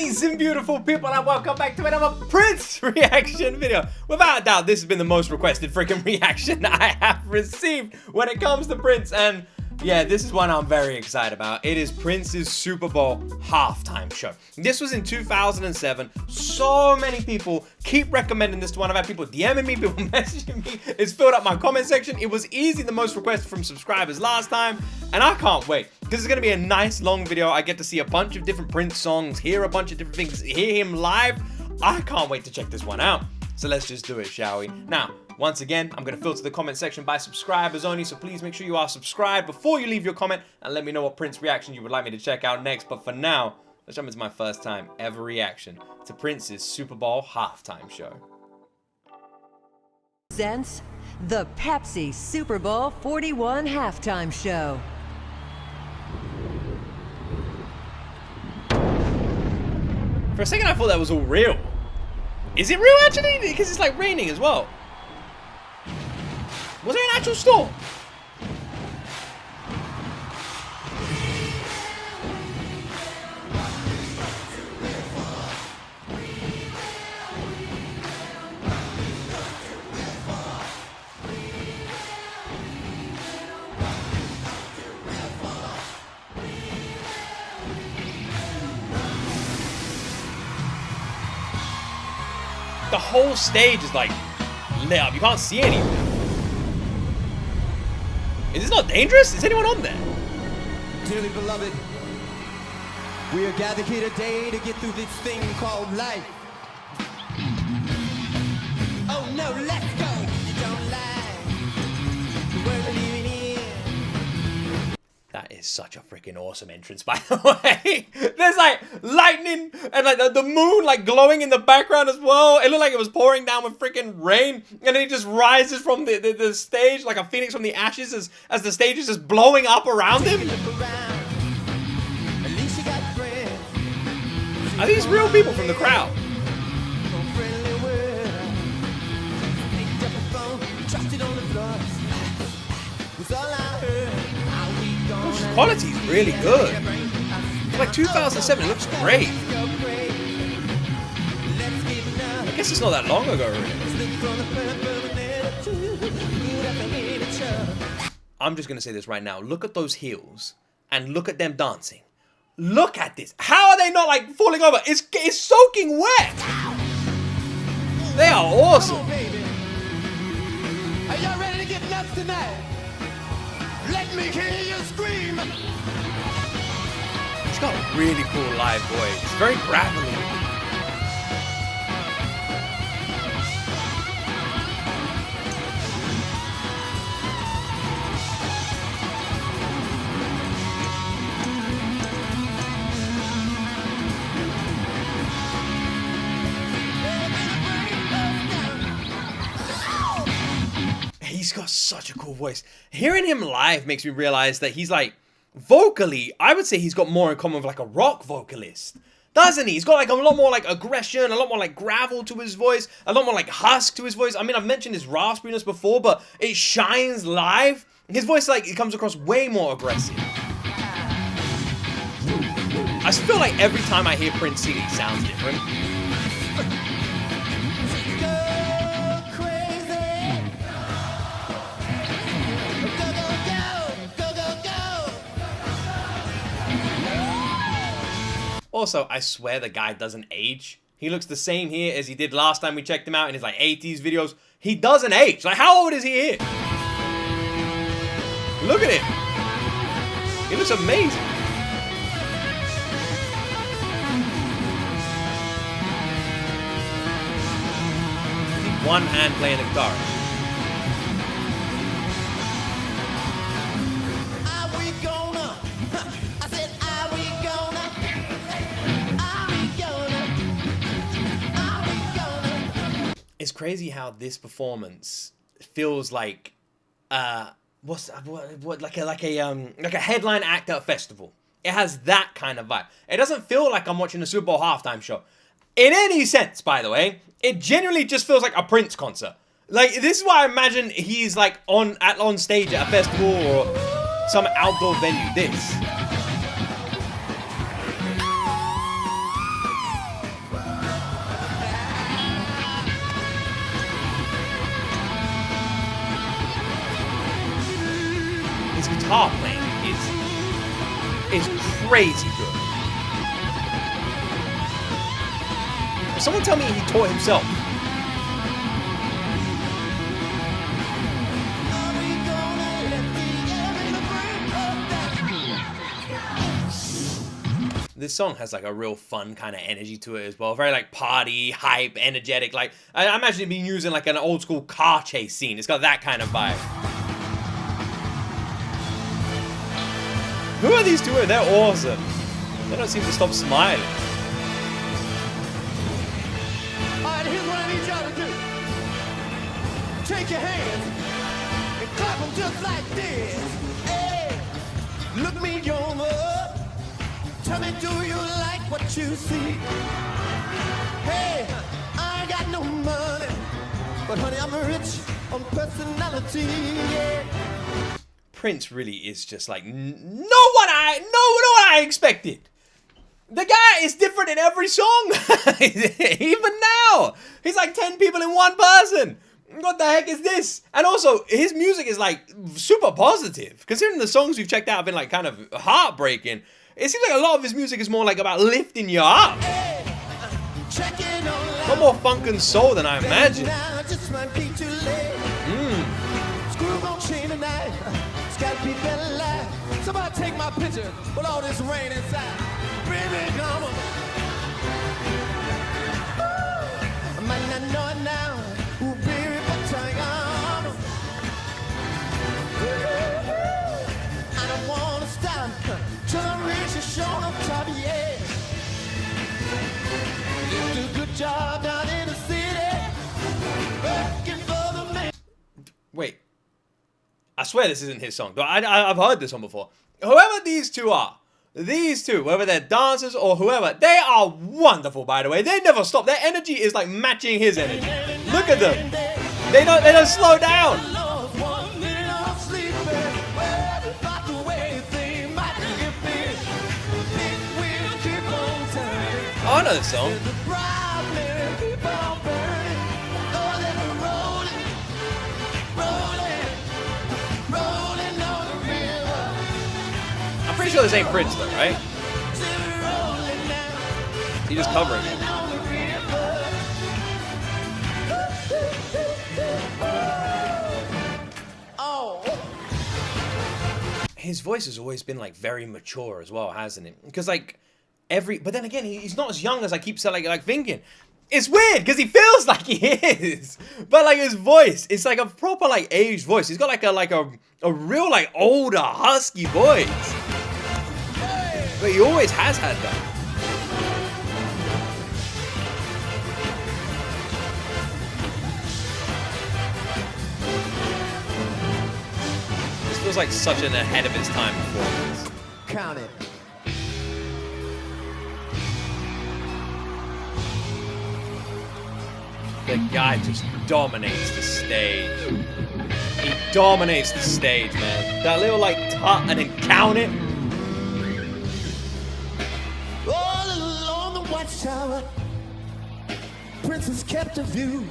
Amazing, beautiful people, and welcome back to another Prince reaction video. Without a doubt, this has been the most requested freaking reaction I have received when it comes to Prince, and yeah, this is one I'm very excited about. It is Prince's Super Bowl halftime show. This was in 2007. So many people keep recommending this to one. I've had people DMing me, people messaging me. It's filled up my comment section. It was easy the most requested from subscribers last time, and I can't wait because it's going to be a nice long video. I get to see a bunch of different Prince songs, hear a bunch of different things, hear him live. I can't wait to check this one out. So let's just do it, shall we? Now, once again, I'm going to filter the comment section by subscribers only, so please make sure you are subscribed before you leave your comment and let me know what Prince reaction you would like me to check out next. But for now, let's jump into my first time ever reaction to Prince's Super Bowl halftime show. Presents the Pepsi Super Bowl 41 halftime show. For a second, I thought that was all real. Is it real actually? Because it's like raining as well. Was there an actual storm? The whole stage is like lit up. You can't see anything. Is this not dangerous? Is anyone on there? Dearly beloved, we are gathered here today to get through this thing called life. Oh no, let's go. You don't lie. The world we're living in. That is such a freaking awesome entrance, by the way. There's like lightning and like the moon like glowing in the background as well. It looked like it was pouring down with freaking rain, and then it just rises from the stage like a phoenix from the ashes as the stage is just blowing up around him. Are these real people from the crowd? Quality is really good. It's like 2007, it looks great. I guess it's not that long ago, really. I'm just gonna say this right now. Look at those heels and look at them dancing. Look at this. How are they not like falling over? It's soaking wet. They are awesome. Come on, baby. Are y'all ready to get nuts tonight? Let me hear you scream. He's got a really cool live voice. It's very gravelly. He's got such a cool voice. Hearing him live makes me realize that he's like, vocally, I would say he's got more in common with like a rock vocalist. Doesn't he? He's got like a lot more like aggression, a lot more like gravel to his voice, a lot more like husk to his voice. I mean, I've mentioned his raspiness before, but it shines live. His voice, like, it comes across way more aggressive. I just feel like every time I hear Prince sing, it sounds different. Also, I swear the guy doesn't age. He looks the same here as he did last time we checked him out in his like 80s videos. He doesn't age. Like, how old is he here? Look at him. He looks amazing. One hand playing the guitar. It's crazy how this performance feels like like a headline act at a festival. It has that kind of vibe. It doesn't feel like I'm watching a Super Bowl halftime show. In any sense, by the way, it genuinely just feels like a Prince concert. Like, this is why I imagine he's like on stage at a festival or some outdoor venue. This. guitar playing is crazy good. Someone tell me he taught himself. This song has like a real fun kind of energy to it as well. Very like party, hype, energetic. Like I imagine it being used in like an old school car chase scene. It's got that kind of vibe. Who are these two? They're awesome. They don't seem to stop smiling. Alright, here's what I need y'all to do. Take your hands and clap them just like this. Hey, look me over. Tell me, do you like what you see? Hey, I ain't got no money, but honey, I'm rich on personality. Yeah. Prince really is just like no what I expected. The guy is different in every song. Even now, he's like 10 people in one person. What the heck is this? And also, his music is like super positive. Considering the songs we've checked out have been like kind of heartbreaking. It seems like a lot of his music is more like about lifting you up. Not more funk and soul than I imagined. Somebody take my picture with all this rain inside. Baby, come on. I might not know it now. Ooh, baby, but I don't wanna stop till I reach the show on top, yeah. You do a good job down in the city, working for the man. Wait. I swear this isn't his song. I've heard this one before. Whoever these two are, whether they're dancers or whoever, they are wonderful, by the way. They never stop. Their energy is like matching his energy. Look at them. They don't slow down. Oh, I know this song. I'm pretty sure this ain't Prince though, right? He just covering it. His voice has always been like very mature as well, hasn't it? Because like but then again, he's not as young as I keep like thinking. It's weird because he feels like he is, but like his voice, it's like a proper like aged voice. He's got like a real like older husky voice, but he always has had that. This feels like such an ahead of its time performance. Count it. The guy just dominates the stage. He dominates the stage, man. That little like tut and then count it. All along the watchtower, Princess kept a view,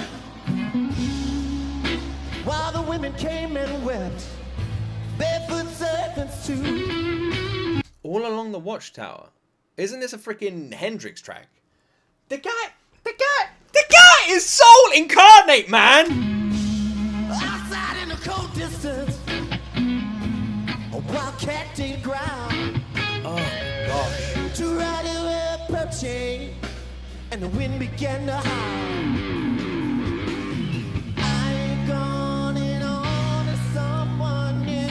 while the women came and wept, barefoot servants too. All along the watchtower. Isn't this a freaking Hendrix track? The guy is soul incarnate, man. Outside in the cold distance, a wildcat did ground. Oh gosh. To ride away approaching, and the wind began to howl. I ain't gone in on to someone new.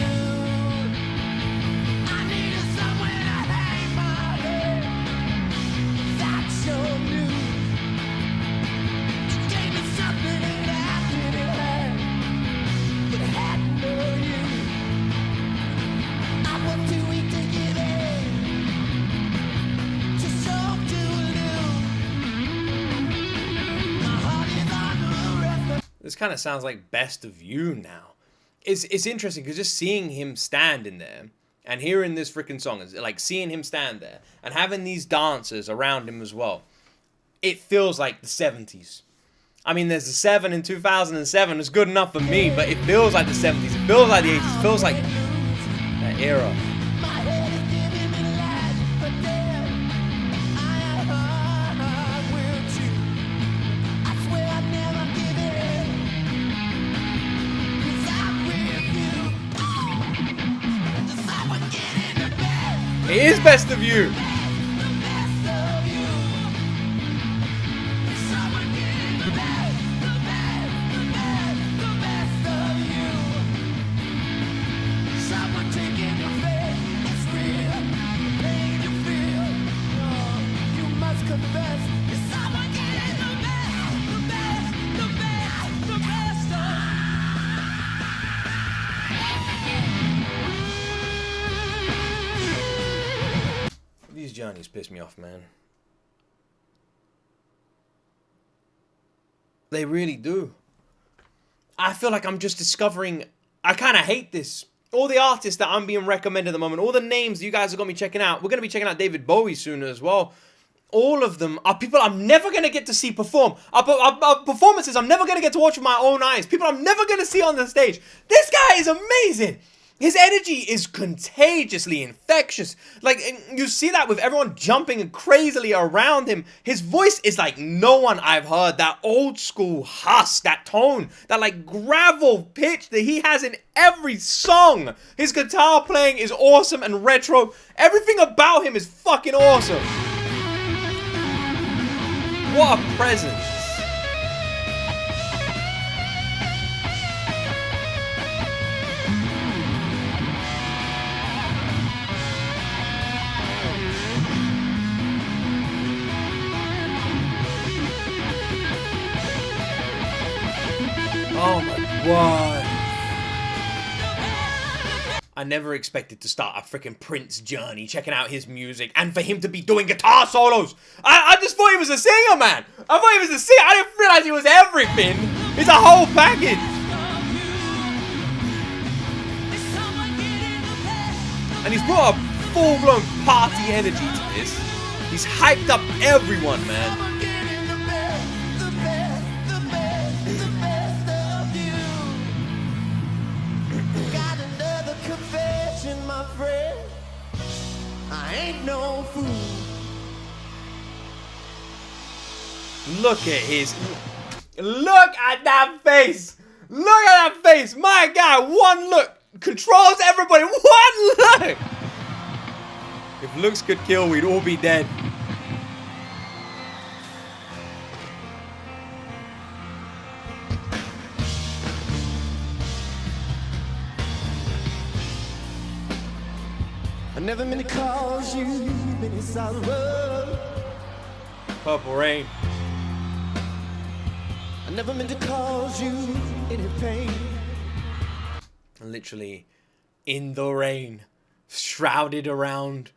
I needed somewhere to hang my head. That's your news. You gave me something that I didn't have, but it had no use. I was too weak to give in. This kind of sounds like Best of You now. It's interesting because just seeing him stand in there and hearing this freaking song, is like seeing him stand there and having these dancers around him as well. It feels like the 70s. I mean, there's the 7 in 2007. It's good enough for me, but it feels like the 70s. It feels like the 80s. It feels like the that era. My head is giving me life, but then I will too. I swear I'd never give in, 'cause I'm with you. Just someone get in the bed, It is Best of You. the best of you. Someone get in the bed, the best of you. Someone taking your faith, it's real. The pain you feel, oh, you must confess. It's someone getting the best of. These journeys piss me off, man. They really do. I feel like I'm just discovering. I kind of hate this. All the artists that I'm being recommended at the moment, all the names you guys are going to be checking out. We're going to be checking out David Bowie soon as well. All of them are people I'm never going to get to see perform. Are performances I'm never going to get to watch with my own eyes. People I'm never going to see on the stage. This guy is amazing. His energy is contagiously infectious. Like, you see that with everyone jumping crazily around him. His voice is like no one I've heard. That old school husk, that tone, that like gravel pitch that he has in every song. His guitar playing is awesome and retro. Everything about him is fucking awesome. What a presence. Oh my god. I never expected to start a freaking Prince journey, checking out his music, and for him to be doing guitar solos. I just thought he was a singer, man. I thought he was a singer. I didn't realize he was everything. He's a whole package. And he's brought a full-blown party energy to this. He's hyped up everyone, man. Someone getting the best of you. Got another confession, my friend. I ain't no fool. Look at that face. Look at that face. My God, one look controls everybody. One look. If looks could kill, we'd all be dead. I never meant to cause you any sorrow. Purple Rain. I never meant to cause you any pain. Literally in the rain, shrouded around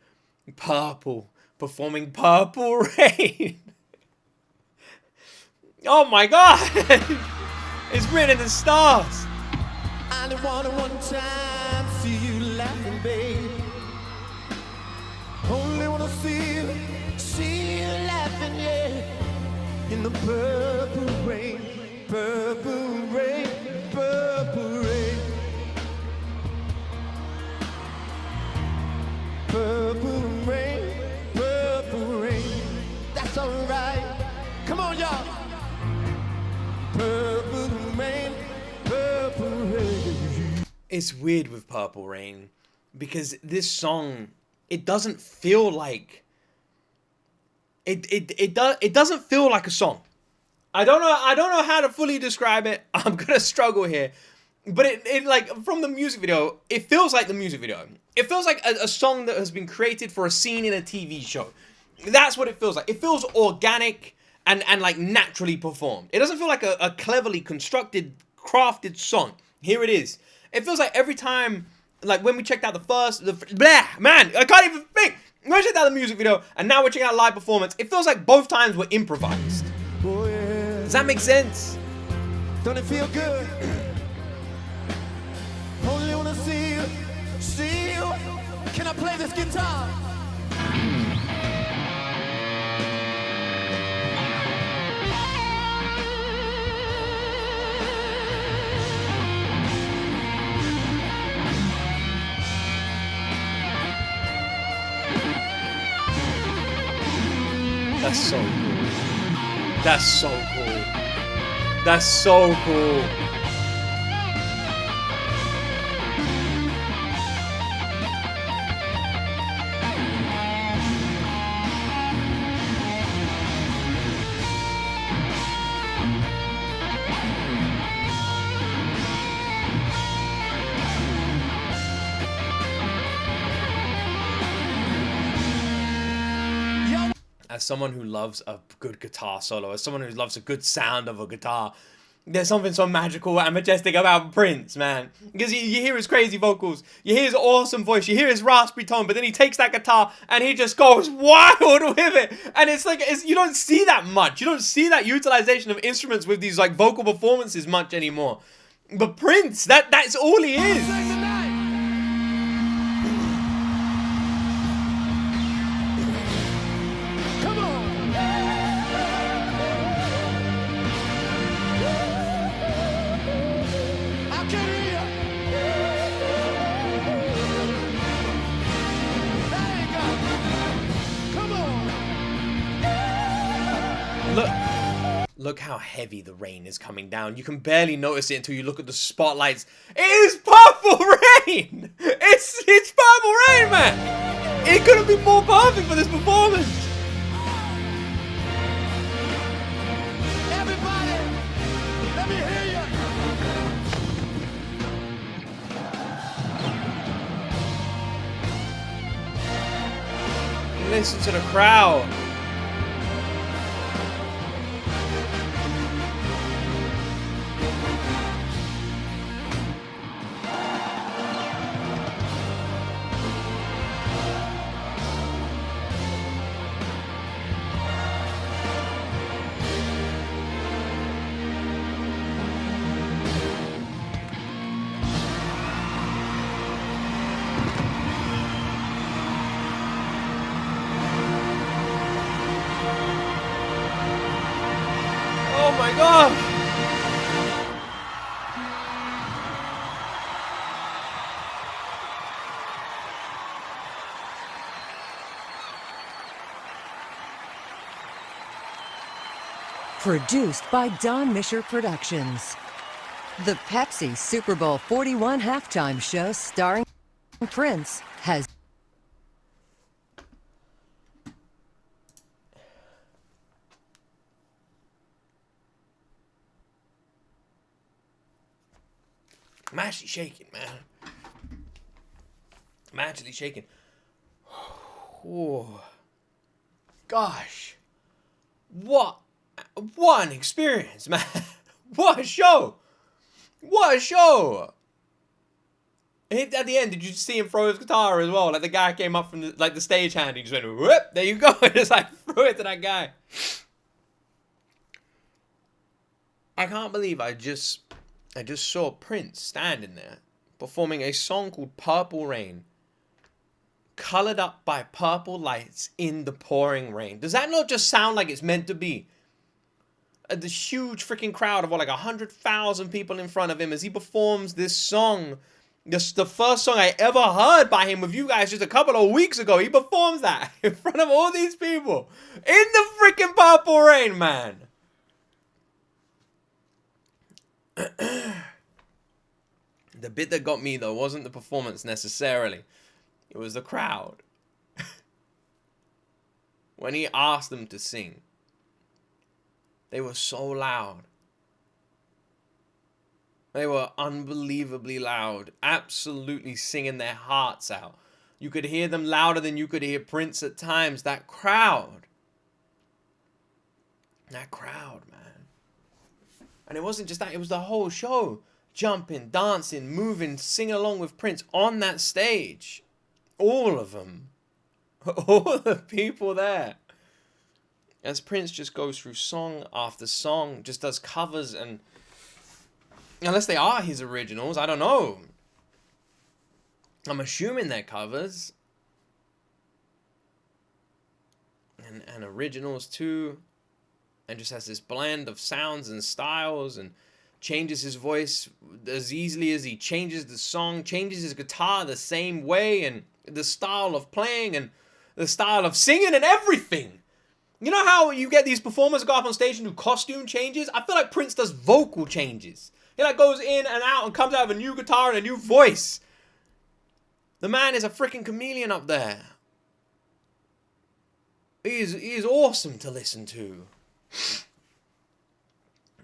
purple, performing Purple Rain. Oh my God. It's written in the stars. I only wanted one time to see you laughing, babe. Only wanna see you laughing, yeah. In the purple rain, purple rain, purple rain. Purple rain, purple rain. That's alright. Come on, y'all. Purple rain, purple rain. It's weird with Purple Rain because this song, it doesn't feel like it doesn't feel like a song. I don't know how to fully describe it. I'm gonna struggle here. But it like from the music video, it feels like the music video. It feels like a song that has been created for a scene in a TV show. That's what it feels like. It feels organic and like naturally performed. It doesn't feel like a cleverly constructed, crafted song. Here it is. It feels like every time, like when we checked out man, I can't even think. When we checked out the music video and now we're checking out live performance, it feels like both times were improvised. Oh, yeah. Does that make sense? Don't it feel good? Only wanna see you. Can I play this guitar? That's so cool. That's so cool. That's so cool. As someone who loves a good guitar solo, as someone who loves a good sound of a guitar, there's something so magical and majestic about Prince, man. Because you hear his crazy vocals, you hear his awesome voice, you hear his raspy tone, but then he takes that guitar and he just goes wild with it. And it's like, you don't see that much. You don't see that utilization of instruments with these like vocal performances much anymore. But Prince, that's all he is. Look how heavy the rain is coming down. You can barely notice it until you look at the spotlights. It is purple rain! It's purple rain, man! It couldn't be more perfect for this performance. Everybody, let me hear you. Listen to the crowd. Oh my gosh! Produced by Don Mischer Productions. The Pepsi Super Bowl 41 Halftime Show starring Prince has I'm actually shaking, man. I'm actually shaking. Oh, gosh. What an experience, man. What a show. What a show. At the end, did you see him throw his guitar as well? Like the guy came up from the stagehand. He just went, whoop, there you go. And just like threw it to that guy. I can't believe I just saw Prince standing there performing a song called Purple Rain, colored up by purple lights in the pouring rain. Does that not just sound like it's meant to be? The huge freaking crowd of like 100,000 people in front of him as he performs this song. This the first song I ever heard by him with you guys just a couple of weeks ago. He performs that in front of all these people in the freaking purple rain, man. The bit that got me, though, wasn't the performance necessarily. It was the crowd. When he asked them to sing, they were so loud. They were unbelievably loud, absolutely singing their hearts out. You could hear them louder than you could hear Prince at times. That crowd, man. And it wasn't just that, it was the whole show. Jumping, dancing, moving, singing along with Prince on that stage. All of them. All the people there. As Prince just goes through song after song, just does covers, and unless they are his originals, I don't know. I'm assuming they're covers. And originals too. And just has this blend of sounds and styles, and changes his voice as easily as he changes the song, changes his guitar the same way, and the style of playing and the style of singing and everything. You know how you get these performers go up on stage and do costume changes? I feel like Prince does vocal changes. He like goes in and out and comes out with a new guitar and a new voice. The man is a freaking chameleon up there. He is awesome to listen to.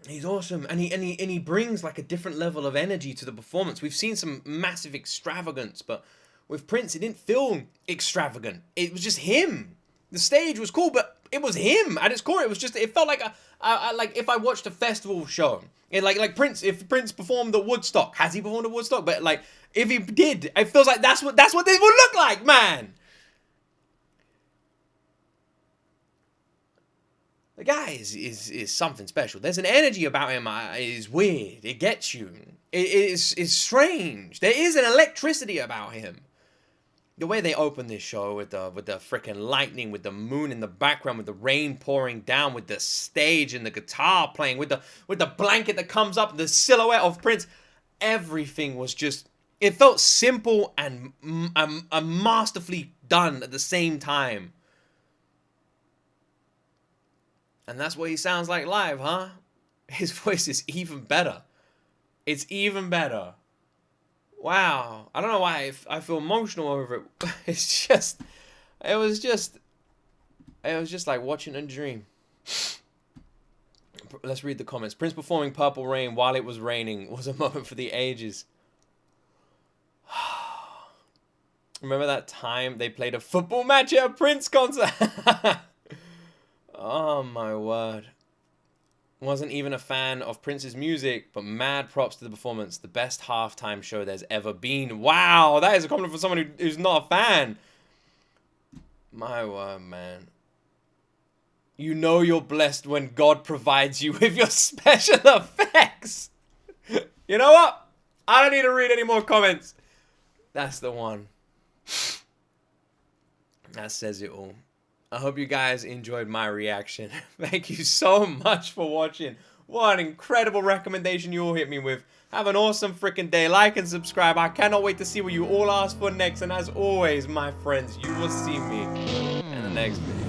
He's awesome, and he brings like a different level of energy to the performance. We've seen some massive extravagance, but with Prince, it didn't feel extravagant. It was just him. The stage was cool, but it was him at its core. It was just, it felt like like if I watched a festival show. Like Prince, if Prince performed at Woodstock, has he performed at Woodstock? But like, if he did, it feels like that's what this would look like, man. The guy is something special. There's an energy about him. It is weird. It gets you. It is strange. There is an electricity about him. The way they open this show with the freaking lightning, with the moon in the background, with the rain pouring down, with the stage and the guitar playing, with the blanket that comes up, the silhouette of Prince, everything was just. It felt simple and masterfully done at the same time. And that's what he sounds like live, huh? His voice is even better. It's even better. Wow. I don't know why I feel emotional over it. It was just like watching a dream. Let's read the comments. Prince performing Purple Rain while it was raining was a moment for the ages. Remember that time they played a football match at a Prince concert? Oh my word. Wasn't even a fan of Prince's music, but mad props to the performance. The best halftime show there's ever been. Wow, that is a compliment for someone who's not a fan. My word, man. You know you're blessed when God provides you with your special effects. You know what? I don't need to read any more comments. That's the one. That says it all. I hope you guys enjoyed my reaction. Thank you so much for watching. What an incredible recommendation you all hit me with. Have an awesome freaking day. Like and subscribe. I cannot wait to see what you all ask for next. And as always, my friends, you will see me in the next video.